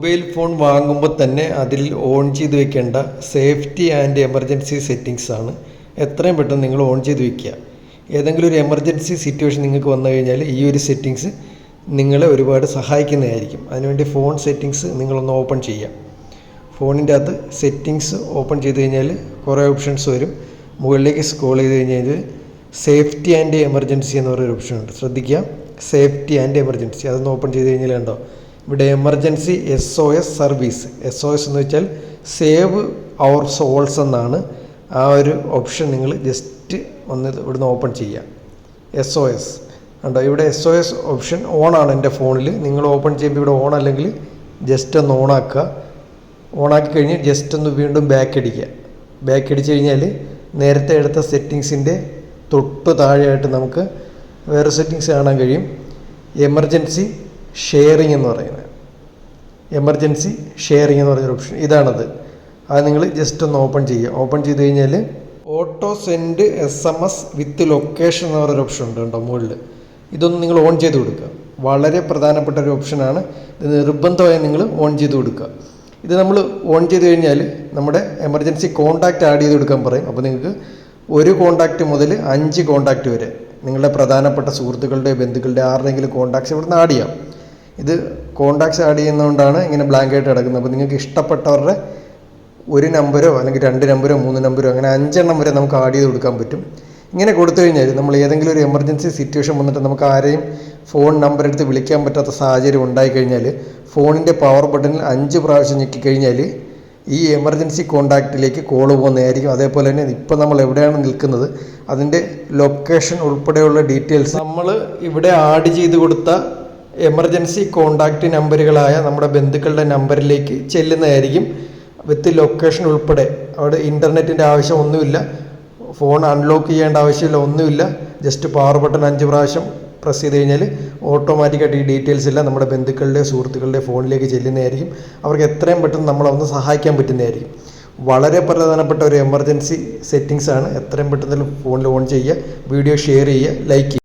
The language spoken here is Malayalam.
മൊബൈൽ ഫോൺ വാങ്ങുമ്പോൾ തന്നെ അതിൽ ഓൺ ചെയ്ത് വെക്കേണ്ട സേഫ്റ്റി ആൻഡ് എമർജൻസി സെറ്റിങ്സ് ആണ് എത്രയും പെട്ടെന്ന് നിങ്ങൾ ഓൺ ചെയ്ത് വെക്കുക. ഏതെങ്കിലും ഒരു എമർജൻസി സിറ്റുവേഷൻ നിങ്ങൾക്ക് വന്നു കഴിഞ്ഞാൽ ഈ ഒരു സെറ്റിങ്സ് നിങ്ങളെ ഒരുപാട് സഹായിക്കുന്നതായിരിക്കും. അതിനുവേണ്ടി ഫോൺ സെറ്റിങ്സ് നിങ്ങളൊന്ന് ഓപ്പൺ ചെയ്യുക. ഫോണിൻ്റെ അകത്ത് സെറ്റിങ്സ് ഓപ്പൺ ചെയ്ത് കഴിഞ്ഞാൽ കുറേ ഓപ്ഷൻസ് വരും. മുകളിലേക്ക് സ്ക്രോൾ ചെയ്ത് കഴിഞ്ഞാൽ സേഫ്റ്റി ആൻഡ് എമർജൻസി എന്ന് പറയുന്ന ഓപ്ഷൻ ഉണ്ട്. ശ്രദ്ധിക്കുക, സേഫ്റ്റി ആൻഡ് എമർജൻസി അതൊന്ന് ഓപ്പൺ ചെയ്ത് കഴിഞ്ഞാൽ കണ്ടോ, ഇവിടെ എമർജൻസി SOS സർവീസ്. SOS എന്ന് വെച്ചാൽ സേവ് അവർ സോൾസ് എന്നാണ്. ആ ഒരു ഓപ്ഷൻ നിങ്ങൾ ജസ്റ്റ് ഒന്ന് ഇവിടുന്ന് ഓപ്പൺ ചെയ്യുക. SOS കണ്ടോ, ഇവിടെ SOS ഓപ്ഷൻ ഓൺ ആണ് എൻ്റെ ഫോണിൽ. നിങ്ങൾ ഓപ്പൺ ചെയ്യുമ്പോൾ ഇവിടെ ഓൺ അല്ലെങ്കിൽ ജസ്റ്റ് ഒന്ന് ഓണാക്കുക. ഓണാക്കി കഴിഞ്ഞ് ജസ്റ്റ് ഒന്ന് വീണ്ടും ബാക്ക് അടിക്കുക. ബാക്ക് അടിച്ച് കഴിഞ്ഞാൽ നേരത്തെ എടുത്ത സെറ്റിങ്സിൻ്റെ തൊട്ട് താഴെയായിട്ട് നമുക്ക് വേറെ സെറ്റിങ്സ് കാണാൻ കഴിയും. എമർജൻസി ഷെയറിംഗ് എന്ന് പറയുന്നത്, എമർജൻസി ഷെയറിംഗ് എന്ന് പറയുന്ന ഓപ്ഷൻ ഇതാണത്. അത് നിങ്ങൾ ജസ്റ്റ് ഒന്ന് ഓപ്പൺ ചെയ്യുക. ഓപ്പൺ ചെയ്ത് കഴിഞ്ഞാൽ ഓട്ടോ സെൻഡ് SMS വിത്ത് ലൊക്കേഷൻ എന്ന് പറയുന്ന ഓപ്ഷൻ ഉണ്ട് കേട്ടോ മുകളിൽ. ഇതൊന്ന് നിങ്ങൾ ഓൺ ചെയ്ത് കൊടുക്കുക. വളരെ പ്രധാനപ്പെട്ട ഒരു ഓപ്ഷനാണ്. ഇത് നിർബന്ധമായും നിങ്ങൾ ഓൺ ചെയ്ത് കൊടുക്കുക. ഇത് നമ്മൾ ഓൺ ചെയ്ത് കഴിഞ്ഞാൽ നമ്മുടെ എമർജൻസി കോൺടാക്റ്റ് ആഡ് ചെയ്ത് കൊടുക്കാൻ പറയും. അപ്പോൾ നിങ്ങൾക്ക് 1 കോൺടാക്റ്റ് മുതൽ 5 കോൺടാക്റ്റ് വരെ നിങ്ങളുടെ പ്രധാനപ്പെട്ട സുഹൃത്തുക്കളുടെ ബന്ധുക്കളുടെ ആരുടെയെങ്കിലും കോൺടാക്ട്സ് ഇവിടുന്ന് ആഡ് ചെയ്യാം. ഇത് കോൺടാക്ട്സ് ആഡ് ചെയ്യുന്നതുകൊണ്ടാണ് ഇങ്ങനെ ബ്ലാങ്ക് ആയിട്ട് കിടക്കുന്നത്. അപ്പോൾ നിങ്ങൾക്ക് ഇഷ്ടപ്പെട്ടവരുടെ 1 നമ്പരോ അല്ലെങ്കിൽ 2 നമ്പരോ 3 നമ്പരോ അങ്ങനെ 5 എണ്ണം വരെ നമുക്ക് ആഡ് ചെയ്ത് കൊടുക്കാൻ പറ്റും. ഇങ്ങനെ കൊടുത്തു കഴിഞ്ഞാൽ നമ്മൾ ഏതെങ്കിലും ഒരു എമർജൻസി സിറ്റുവേഷൻ വന്നിട്ട് നമുക്ക് ആരെയും ഫോൺ നമ്പർ എടുത്ത് വിളിക്കാൻ പറ്റാത്ത സാഹചര്യം ഉണ്ടായിക്കഴിഞ്ഞാൽ ഫോണിൻ്റെ പവർ ബട്ടണിൽ 5 പ്രാവശ്യം ഞെക്കിക്കഴിഞ്ഞാൽ ഈ എമർജൻസി കോൺടാക്റ്റിലേക്ക് കോൾ പോകുന്നതായിരിക്കും. അതേപോലെ തന്നെ ഇപ്പോൾ നമ്മൾ എവിടെയാണ് നിൽക്കുന്നത് അതിൻ്റെ ലൊക്കേഷൻ ഉൾപ്പെടെയുള്ള ഡീറ്റെയിൽസ് നമ്മൾ ഇവിടെ ആഡ് ചെയ്ത് കൊടുത്ത എമർജൻസി കോൺടാക്റ്റ് നമ്പറുകളായ നമ്മുടെ ബന്ധുക്കളുടെ നമ്പറിലേക്ക് ചെല്ലുന്നതായിരിക്കും വിത്ത് ലൊക്കേഷൻ ഉൾപ്പെടെ. അവിടെ ഇൻ്റർനെറ്റിൻ്റെ ആവശ്യം ഒന്നുമില്ല, ഫോൺ അൺലോക്ക് ചെയ്യേണ്ട ആവശ്യമില്ല, ഒന്നുമില്ല. ജസ്റ്റ് പവർ ബട്ടൺ 5 പ്രാവശ്യം പ്രസ് ചെയ്ത് കഴിഞ്ഞാൽ ഓട്ടോമാറ്റിക്കായിട്ട് ഈ ഡീറ്റെയിൽസ് എല്ലാം നമ്മുടെ ബന്ധുക്കളുടെ സുഹൃത്തുക്കളുടെ ഫോണിലേക്ക് ചെല്ലുന്നതായിരിക്കും. അവർക്ക് എത്രയും പെട്ടെന്ന് നമ്മളൊന്ന് സഹായിക്കാൻ പറ്റുന്നതായിരിക്കും. വളരെ പ്രധാനപ്പെട്ട ഒരു എമർജൻസി സെറ്റിങ്സ് ആണ്. എത്രയും പെട്ടെന്ന് ഫോണിൽ ഓൺ ചെയ്യുക, വീഡിയോ ഷെയർ ചെയ്യുക, ലൈക്ക് ചെയ്യുക.